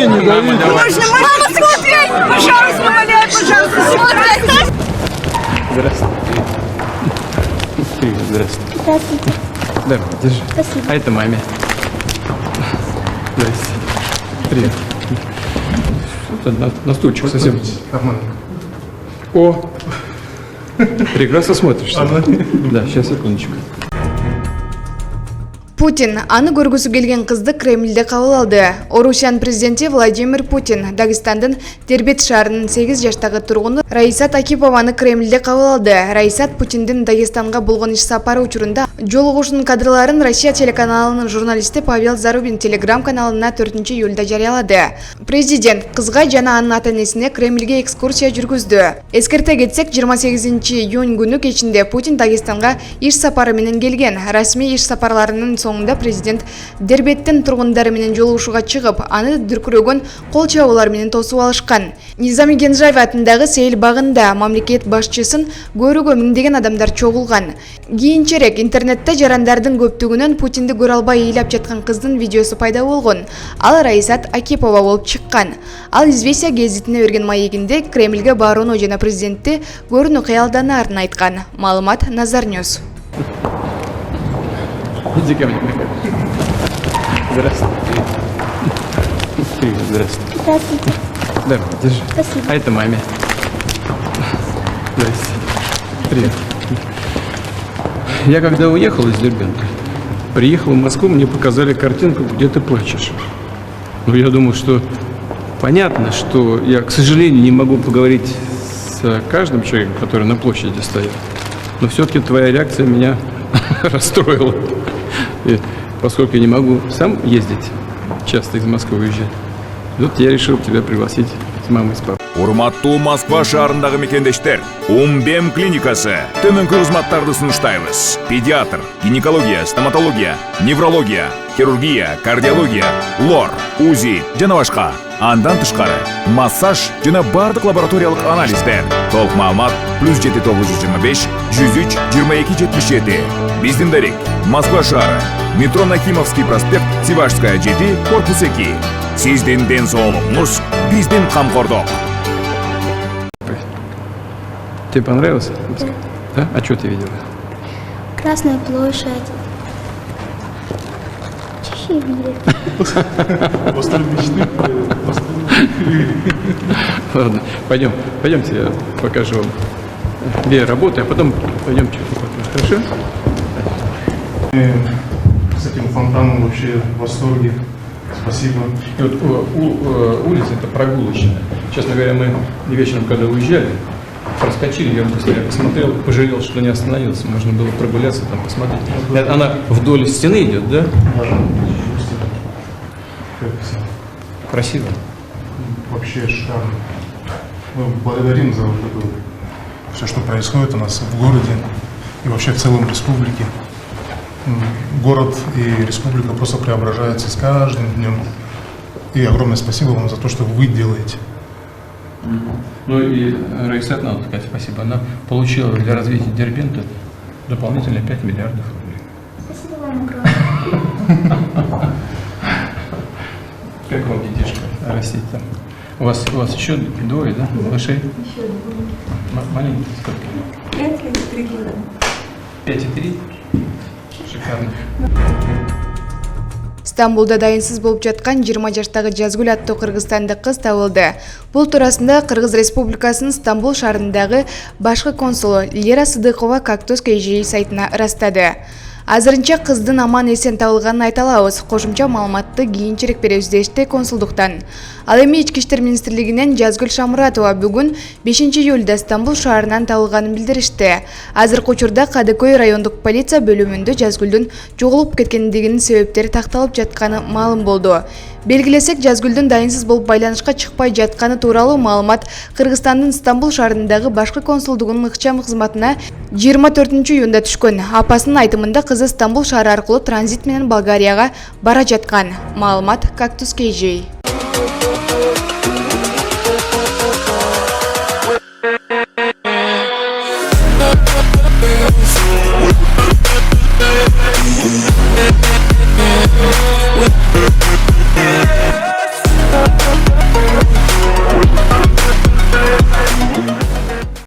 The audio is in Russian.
не давите. Мама, смотри! Пожалуйста, умоляю, пожалуйста, смотри! Здравствуйте. Привет, здравствуйте. Здравствуйте. Давай, держи. Спасибо. А это маме. Здрасте. Привет. Что-то на стульчик совсем. О! Прекрасно смотришься. Да, сейчас, секундочку. Путин аны көргүсү келген кызды Кремльде кабыл алды. Орусиян президенти Владимир Путин Дагестандын Дербент шаарынын 8 жаштагы тургуну Раисат Акипованы Кремльде кабыл алды. Раисат Путиндин Дагестанга болгон иш сапары учурунда жолугушуунун кадрларын Россия телеканалынын журналисти Павел Зарубин телеграм-каналына 4-июлда жарыялады. Президент кызга жана анын ата-энесине Кремльге экскурсия жүргүздү. Эскерте кетсек, 28-июнь күнү кечинде Путин Дагестанга иш сапары менен келген. Расмий иш сапарларынын соңында президент Дербенттин тургундары менен жолугушууга чыгып, аны дүркүрөгөн кол чабуулар менен тосуп алышкан. Низами Генжаев атындагы Сейил багында мамлекет башчысын көрүүгө миңдеген адамдар чогулган. Кийинчерээк интернетте жарандардын көптүгүнөн Путинди көрө албай ыйлап жаткан кыздын видеосу пайда болгон. Ал Раисат Акипова болуп чыккан. Ал Известия гезитине берген маегинде Кремльге барууну жана президентти көрүүнү кыялданарын айткан. Маалымат Назарнёс. Иди ко мне. Здравствуйте. Привет, здравствуйте. Здравствуйте. Давай, держи. Спасибо. А это маме. Здрасте. Привет. Я когда уехал из Дербента, приехал в Москву, мне показали картинку, где ты плачешь. Ну, я думал, что понятно, что я, к сожалению, не могу поговорить с каждым человеком, который на площади стоит. Но все-таки твоя реакция меня расстроила. И поскольку я не могу сам ездить, часто из Москвы уезжать, вот я решил тебя пригласить с мамой и с папой. Урматтуу Москва шаарындагы мекендештер, Умбем клиникасы төмөнкү кызматтарды сунуштайбыз. Педиатр, гинекология, стоматология, неврология, хирургия, кардиология, лор, УЗИ жана башка. Андан тышкары массаж жана бардык лабораториялык анализдер. Толук маалымат +7 925 103 22 77. Биздин дарек Москва шаары, метро Нахимовский проспект, Сивашская 7, корпус 2. Сиздин ден соолугуңуз, биздин камкордук. Тебе понравилось? Да? А что ты видела? Красная площадь. Чехия. Ладно, пойдемте, я покажу вам две работы, а потом пойдем чуть-чуть. Хорошо? С этим фонтаном вообще в восторге. Спасибо. И вот улица это прогулочная. Честно говоря, мы вечером, когда уезжали, проскочили, я быстро посмотрел, пожалел, что не остановился. Можно было прогуляться, там посмотреть. Она вдоль стены идет, да? Красиво. Вообще шикарно. Мы благодарим за вот это все, что происходит у нас в городе и вообще в целом республике. Город и республика просто преображаются с каждым днем. И огромное спасибо вам за то, что вы делаете. Ну и Раисат, надо сказать спасибо, она получила для развития Дербента дополнительно 5 миллиардов рублей. Спасибо вам огромное. Как вам детишка растить там? У вас еще двое, да, малышей? Еще двое. Маленькие, сколько? 5 лет, 3 года. 5,3? Шикарно. Стамбулда дайынсыз болуп жаткан 20 жаштагы Жазгүл аттуу кыргызстандык кыз табылды. Бул туурасында Кыргыз Республикасынын Стамбул шаарындагы башкы консулу Лера Сыдыкова Кактус KG сайтына ырастады. Азырынча кыздын аман эсен табылганын айта алабыз. Кошумча маалыматты кийинчерээк беребиз дешти консулдуктан. Ал эми Ички иштер министрлигинен Жазгүл Шамуратова бүгүн 5-июлда Стамбул шаарынан табылганын билдиришти. Азыркы учурда Кадыкөй райондук полиция бөлүмүндө Жазгүлдүн жоголуп кеткендигинин себептери такталып жатканы маалым болду. Белгилесек, Жазгүлдүн дайынсыз болуп байланышка чыкпай жатканы тууралуу маалымат Кыргызстандын Стамбул шаарындагы башкы консулдугунун ыкчам кызматына 24-июнда түшкөн. Апасынын айтымында кызы Стамбул шаары аркылуу транзит менен Болгарияга бара жаткан. Маалымат Кактус KG. Yeah.